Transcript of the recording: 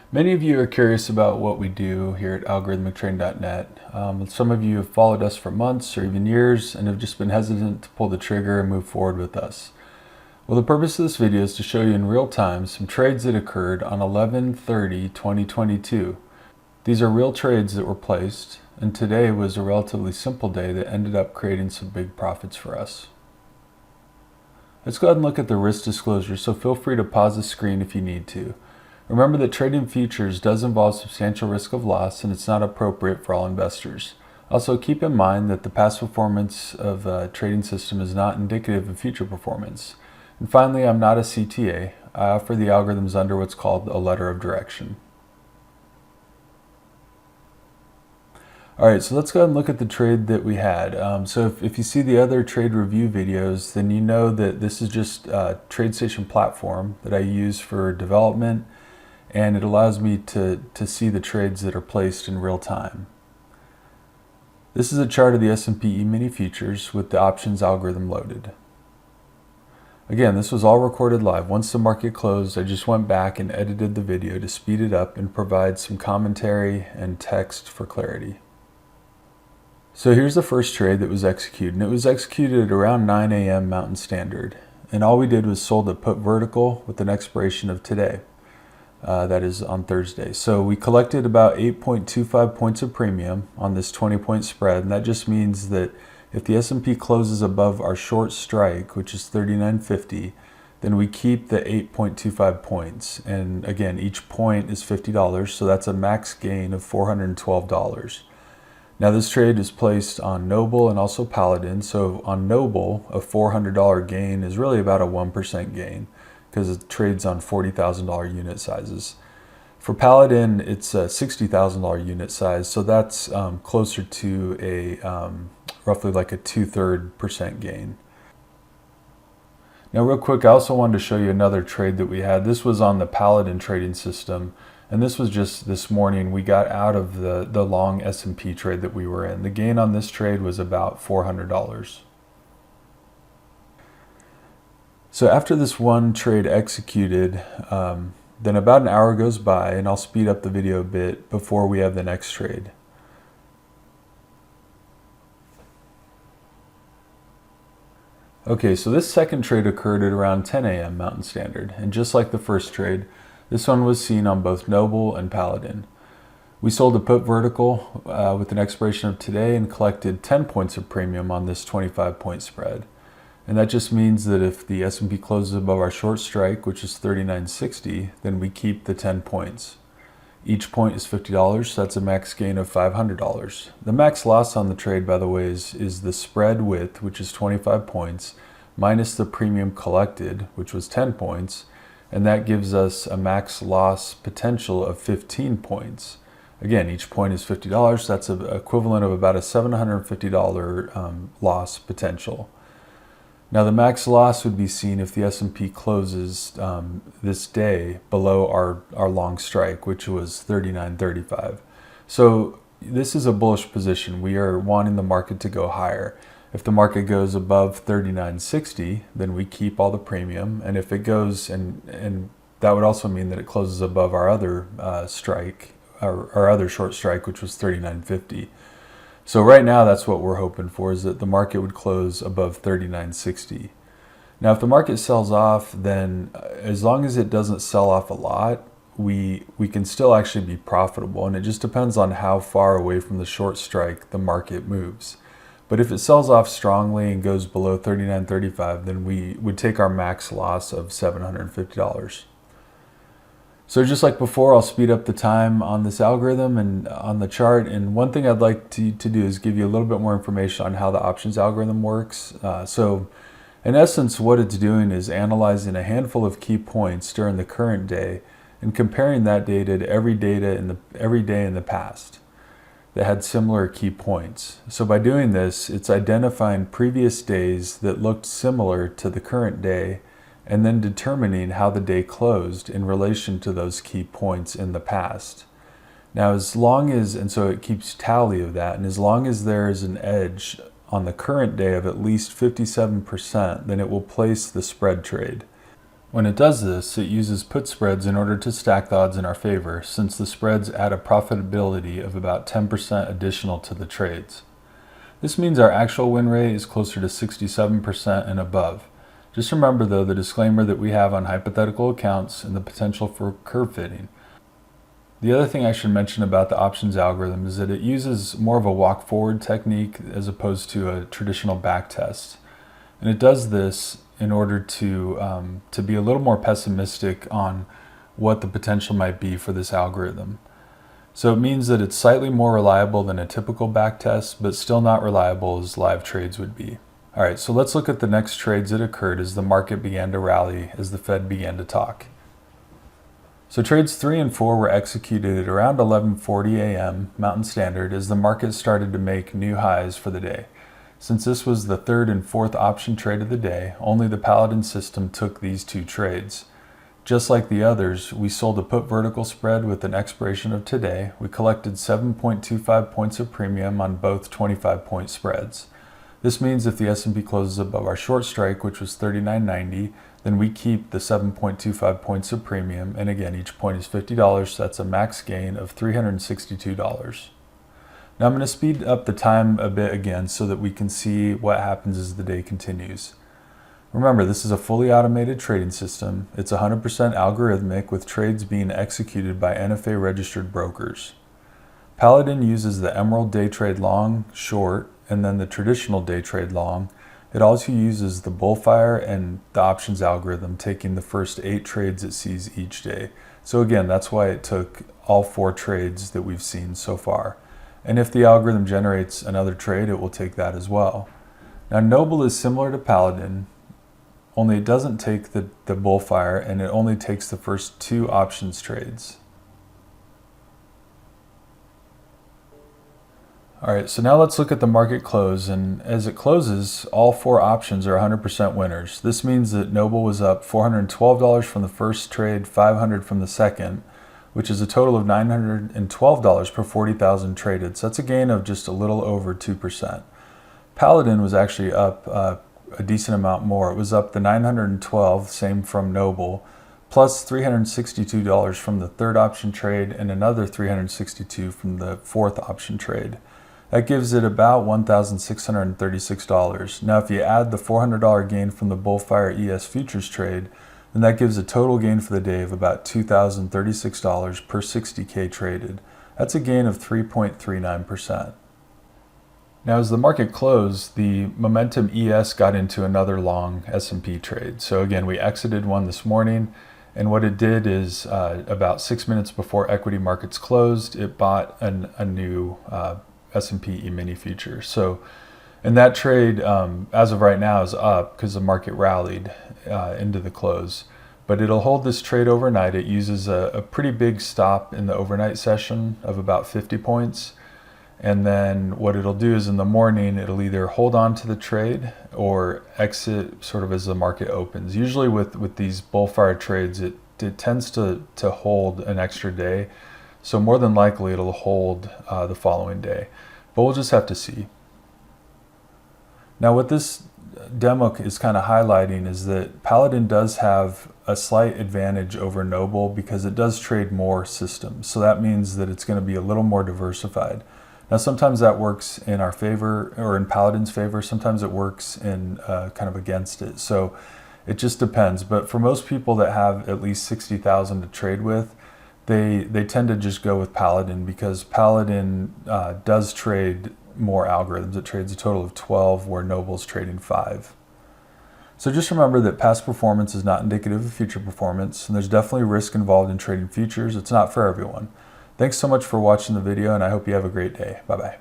Many of you are curious about what we do here at AlgorithmicTrading.net. Some of you have followed us for months or even years and have just been hesitant to pull the trigger and move forward with us. Well, the purpose of this video is to show you in real time some trades that occurred on 11/30/2022. These are real trades that were placed, and today was a relatively simple day that ended up creating some big profits for us. Let's go ahead and look at the risk disclosure, so feel free to pause the screen if you need to. Remember that trading futures does involve substantial risk of loss, and it's not appropriate for all investors. Also, keep in mind that the past performance of a trading system is not indicative of future performance. And finally, I'm not a CTA. I offer the algorithms under what's called a letter of direction. Alright, so let's go ahead and look at the trade that we had. So if you see the other trade review videos, then you know that this is just a TradeStation platform that I use for development, and it allows me to see the trades that are placed in real time. This is a chart of the S&P E-mini futures with the options algorithm loaded. Again, this was all recorded live. Once the market closed, I just went back and edited the video to speed it up and provide some commentary and text for clarity. So here's the first trade that was executed, and it was executed at around 9 a.m. Mountain Standard. And all we did was sold a put vertical with an expiration of today. That is on Thursday. So we collected about 8.25 points of premium on this 20-point spread, and that just means that if the S&P closes above our short strike, which is 39.50, then we keep the 8.25 points. And again, each point is $50, so that's a max gain of $412. Now this trade is placed on Noble and also Paladin. So on Noble, a $400 gain is really about a 1% gain, because it trades on $40,000 unit sizes. For Paladin, it's a $60,000 unit size, so that's closer to a roughly like a 2/3% gain. Now real quick, I also wanted to show you another trade that we had. This was on the Paladin trading system, and this was just this morning. We got out of the long S&P trade that we were in. The gain on this trade was about $400. So after this one trade executed, then about an hour goes by, and I'll speed up the video a bit before we have the next trade. Okay, so this second trade occurred at around 10 a.m. Mountain Standard, and just like the first trade, this one was seen on both Noble and Paladin. We sold a put vertical with an expiration of today and collected 10 points of premium on this 25-point spread. And that just means that if the S&P closes above our short strike, which is 39.60, then we keep the 10 points. Each point is $50, so that's a max gain of $500. The max loss on the trade, by the way, is the spread width, which is 25 points, minus the premium collected, which was 10 points, and that gives us a max loss potential of 15 points. Again, each point is $50, so that's an equivalent of about a $750 loss potential. Now the max loss would be seen if the S&P closes this day below our long strike, which was 39.35. So this is a bullish position. We are wanting the market to go higher. If the market goes above 39.60, then we keep all the premium. And if it goes, and that would also mean that it closes above our other strike, our other short strike, which was 39.50. So right now, that's what we're hoping for, is that the market would close above 39.60. Now, if the market sells off, then as long as it doesn't sell off a lot, we can still actually be profitable. And it just depends on how far away from the short strike the market moves. But if it sells off strongly and goes below 39.35, then we would take our max loss of $750. So just like before, I'll speed up the time on this algorithm and on the chart. And one thing I'd like to do is give you a little bit more information on how the options algorithm works. So in essence, what it's doing is analyzing a handful of key points during the current day and comparing that data to every day in the past that had similar key points. So by doing this, it's identifying previous days that looked similar to the current day, and then determining how the day closed in relation to those key points in the past. Now, as long as, and so it keeps tally of that, and as long as there is an edge on the current day of at least 57%, then it will place the spread trade. When it does this, it uses put spreads in order to stack the odds in our favor, since the spreads add a profitability of about 10% additional to the trades. This means our actual win rate is closer to 67% and above. Just remember though the disclaimer that we have on hypothetical accounts and the potential for curve fitting. The other thing I should mention about the options algorithm is that it uses more of a walk forward technique as opposed to a traditional back test. And it does this in order to be a little more pessimistic on what the potential might be for this algorithm. So it means that it's slightly more reliable than a typical back test, but still not reliable as live trades would be. All right, so let's look at the next trades that occurred as the market began to rally as the Fed began to talk. So trades 3 and 4 were executed at around 11:40 a.m. Mountain Standard as the market started to make new highs for the day. Since this was the third and fourth option trade of the day, only the Paladin system took these two trades. Just like the others, we sold a put vertical spread with an expiration of today. We collected 7.25 points of premium on both 25-point spreads. This means if the S&P closes above our short strike, which was 39.90, then we keep the 7.25 points of premium, and again, each point is $50, so that's a max gain of $362. Now I'm going to speed up the time a bit again so that we can see what happens as the day continues. Remember, this is a fully automated trading system. It's 100% algorithmic with trades being executed by NFA registered brokers. Paladin uses the Emerald day trade long, short, and then the traditional day trade long. It also uses the bullfire and the options algorithm, taking the first 8 trades it sees each day. So again, that's why it took all 4 trades that we've seen so far. And if the algorithm generates another trade, it will take that as well. Now Noble is similar to Paladin, only it doesn't take the bullfire, and it only takes the first 2 options trades. All right, so now let's look at the market close, and as it closes, all 4 options are 100% winners. This means that Noble was up $412 from the first trade, $500 from the second, which is a total of $912 per 40,000 traded. So that's a gain of just a little over 2%. Paladin was actually up a decent amount more. It was up the $912, same from Noble, plus $362 from the third option trade and another $362 from the fourth option trade. That gives it about $1,636. Now if you add the $400 gain from the Bullfire ES futures trade, then that gives a total gain for the day of about $2,036 per 60K traded. That's a gain of 3.39%. Now as the market closed, the Momentum ES got into another long S&P trade. So again, we exited one this morning, and what it did is about 6 minutes before equity markets closed, it bought a new S&P E-mini future. So and that trade, as of right now, is up because the market rallied into the close. But it'll hold this trade overnight. It uses a pretty big stop in the overnight session of about 50 points. And then what it'll do is in the morning, it'll either hold on to the trade or exit sort of as the market opens. Usually with these bullfire trades, it tends to hold an extra day. So more than likely it'll hold the following day. But we'll just have to see. Now what this demo is kind of highlighting is that Paladin does have a slight advantage over Noble because it does trade more systems. So that means that it's going to be a little more diversified. Now sometimes that works in our favor or in Paladin's favor. Sometimes it works in kind of against it. So it just depends. But for most people that have at least 60,000 to trade with, they tend to just go with Paladin because Paladin does trade more algorithms. It trades a total of 12 where Noble's trading 5. So just remember that past performance is not indicative of future performance, and there's definitely risk involved in trading futures. It's not for everyone. Thanks so much for watching the video, and I hope you have a great day. Bye-bye.